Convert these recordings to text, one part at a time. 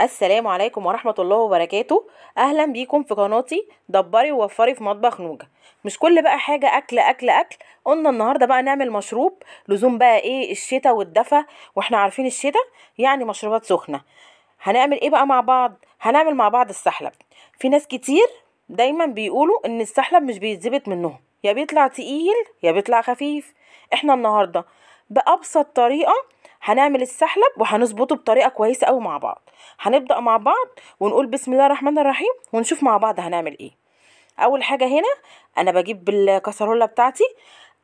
السلام عليكم ورحمة الله وبركاته. أهلا بيكم في قناتي دبري ووفري في مطبخ نوجة. مش كل بقى حاجة أكل أكل أكل. قلنا النهاردة بقى نعمل مشروب لزوم بقى إيه الشتاء والدفا، وإحنا عارفين الشتاء يعني مشروبات سخنة. هنعمل إيه بقى مع بعض؟ هنعمل مع بعض السحلب. في ناس كتير دايما بيقولوا إن السحلب مش بيتظبط منهم، يا بيطلع تقيل يا بيطلع خفيف. إحنا النهاردة بأبسط طريقة هنعمل السحلب وهنظبطه بطريقة كويسة قوي مع بعض. هنبدأ مع بعض ونقول بسم الله الرحمن الرحيم ونشوف مع بعض هنعمل ايه. اول حاجة هنا انا بجيب الكسرولة بتاعتي.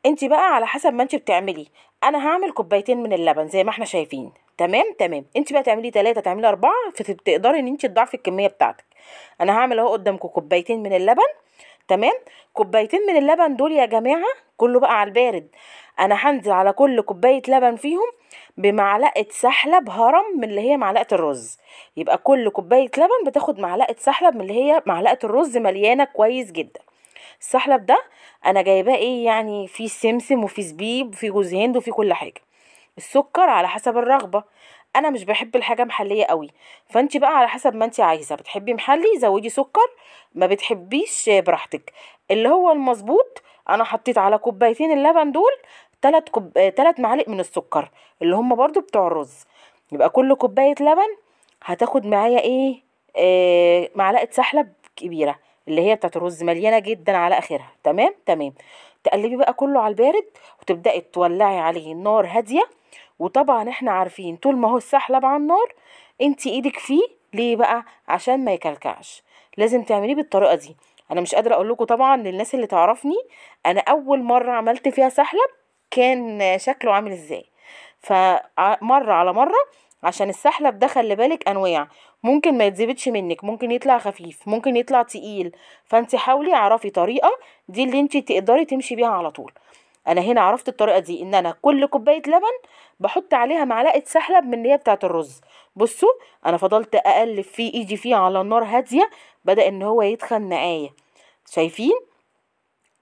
انت بقى على حسب ما انت بتعملي. انا هعمل كوبايتين من اللبن زي ما احنا شايفين. تمام تمام، انت بقى تعملي 3 تعملي 4 فتقدري ان انت تضاعفي الكمية بتاعتك. انا هعمل اهو قدامكم كوبايتين من اللبن. تمام. كوبايتين من اللبن دول يا جماعة كله بقى على البارد. انا هنزل على كل كوباية لبن فيهم بمعلقة سحلب هرم من اللي هي معلقة الرز. يبقى كل كوباية لبن بتاخد معلقة سحلب من اللي هي معلقة الرز مليانة كويس جدا. السحلب ده انا جايباه ايه يعني، في سمسم وفي زبيب وفي جوز هند وفي كل حاجة. السكر على حسب الرغبة. انا مش بحب الحاجة محلية قوي، فانت بقى على حسب ما انت عايزة. بتحبي محلي زودي سكر، ما بتحبيش براحتك. اللي هو المظبوط انا حطيت على كوبايتين اللبن دول 3 معالق من السكر اللي هم برضو بتوع الرز. يبقى كل كوباية لبن هتاخد معايا ايه، معلقة سحلب كبيرة اللي هي بتاعت الرز مليانة جدا على اخرها. تمام تمام. تقلبي بقى كله على البارد وتبدأي تولعي عليه النار هادية. وطبعا احنا عارفين طول ما هو السحلب على النار انت ايدك فيه. ليه بقى؟ عشان ما يكلكعش. لازم تعمليه بالطريقة دي. انا مش قادرة اقول لكم طبعا للناس اللي تعرفني، انا اول مرة عملت فيها سحلب كان شكله عامل ازاي. فمرة على مرة، عشان السحلب ده خلي بالك انواع. ممكن ما يتظبطش منك، ممكن يطلع خفيف، ممكن يطلع تقيل. فانت حاولي اعرفي طريقة دي اللي انت تقدري تمشي بيها على طول. انا هنا عرفت الطريقة دي ان انا كل كوباية لبن بحط عليها معلقة سحلب من اللي هي بتاعة الرز. بصوا، انا فضلت اقلب فيه ايدي فيه على النار هادية. بدأ ان هو يتخن معايا. شايفين؟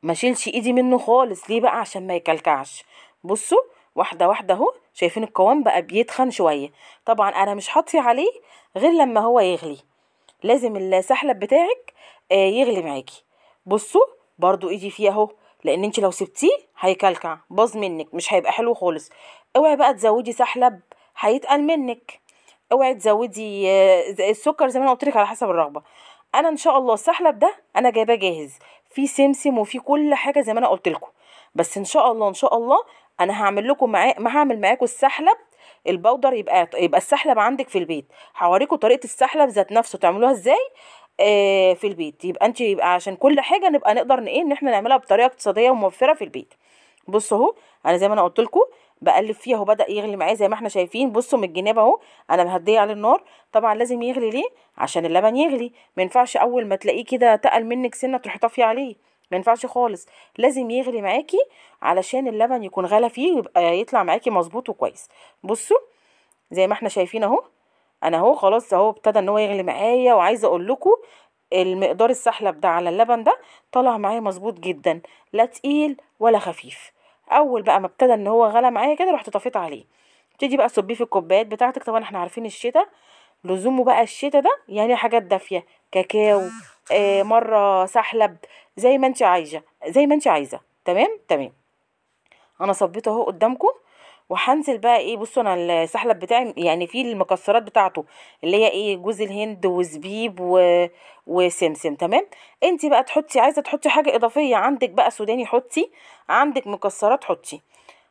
ما شيلش ايدي منه خالص. ليه بقى؟ عشان ما يكلكعش. بصوا، واحده واحده اهو. شايفين القوام بقى بيتخن شويه. طبعا انا مش هطفي عليه غير لما هو يغلي. لازم السحلب بتاعك يغلي معاكي. بصوا، برضو ايدي فيه اهو. لان انت لو سبتيه هيكلكع باظ منك، مش هيبقى حلو خالص. اوعي بقى تزودي سحلب، هيتقل منك. اوعي تزودي السكر زي ما انا قلت لك على حسب الرغبه. انا ان شاء الله السحلب ده انا جايباه جاهز، في سمسم وفي كل حاجه زي ما انا قلت لكم. بس ان شاء الله ان شاء الله انا هعمل لكم ما هعمل معاكم السحلب البودر. يبقى السحلب عندك في البيت. هوريكم طريقه السحلب ذات نفسه تعملوها ازاي في البيت. يبقى انت يبقى عشان كل حاجه نبقى نقدر ايه ان احنا نعملها بطريقه اقتصاديه وموفره في البيت. بصوا اهو، انا زي ما انا قلت لكم بقلب فيه اهو، بدأ يغلي معايا زي ما احنا شايفين. بصوا من الجناب اهو، انا مهديه على النار. طبعا لازم يغلي. ليه؟ عشان اللبن يغلي. ما ينفعش اول ما تلاقيه كده تقل منك سنه تروحي طافيه عليه. ما ينفعش خالص. لازم يغلي معاكي علشان اللبن يكون غلى فيه ويبقى يطلع معاكي مظبوط وكويس. بصوا زي ما احنا شايفين اهو. انا اهو خلاص اهو ابتدى ان هو يغلي معايا. وعايزه اقول لكم المقدار السحلب ده على اللبن ده طلع معايا مظبوط جدا، لا تقيل ولا خفيف. اول بقى ما ابتدى ان هو غلى معايا كده رحت طفيت عليه. تيجي بقى تصبيه في الكوبايات بتاعتك. طبعا احنا عارفين الشتاء لزومه بقى الشتاء ده يعني حاجات دافيه، كاكاو، مره سحلب، زي ما انت عايزه زي ما انت عايزه. تمام تمام. انا صبيته اهو قدامكم. وهنزل بقى ايه، بصوا انا السحلب بتاعي يعني فيه المكسرات بتاعته اللي هي ايه جوز الهند وزبيب وسمسم. تمام. انت بقى تحطي، عايزه تحطي حاجه اضافيه عندك بقى سوداني حطي، عندك مكسرات حطي.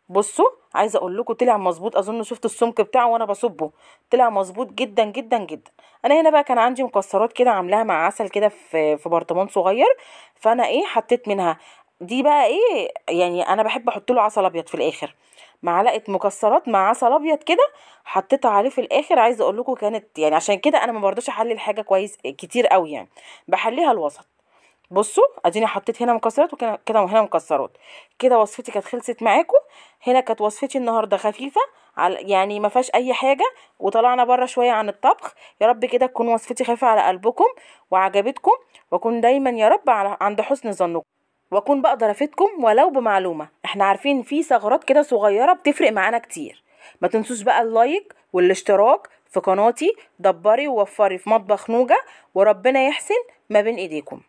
بصوا عايزه اقول لكم طلع مظبوط. اظن شفت السمك بتاعه وانا بصبه، طلع مظبوط جدا جدا جدا. انا هنا بقى كان عندي مكسرات كده عاملاها مع عسل كده في برطمان صغير. فانا ايه حطيت منها. دي بقى ايه يعني، انا بحب احط له عسل ابيض في الاخر. معلقه مكسرات مع عسل ابيض كده حطيتها عليه في الاخر. عايزه اقول لكم كانت يعني، عشان كده انا ما برضاش احلي الحاجه كويس كتير قوي يعني، بحليها الوسط. بصوا اديني حطيت هنا مكسرات وكده كده وهنا مكسرات. كده وصفتي كانت خلصت معاكم. هنا كانت وصفتي النهارده خفيفه، على يعني ما فيهاش اي حاجه. وطلعنا بره شويه عن الطبخ. يا رب كده تكون وصفتي خفيفه على قلبكم وعجبتكم. واكون دايما يا رب عند حسن ظنكم. واكون بقدر افيدكم ولو بمعلومه. احنا عارفين في ثغرات كده صغيره بتفرق معانا كتير. ما تنسوش بقى اللايك والاشتراك في قناتي دبري ووفري في مطبخ نوجة، وربنا يحسن ما بين ايديكم.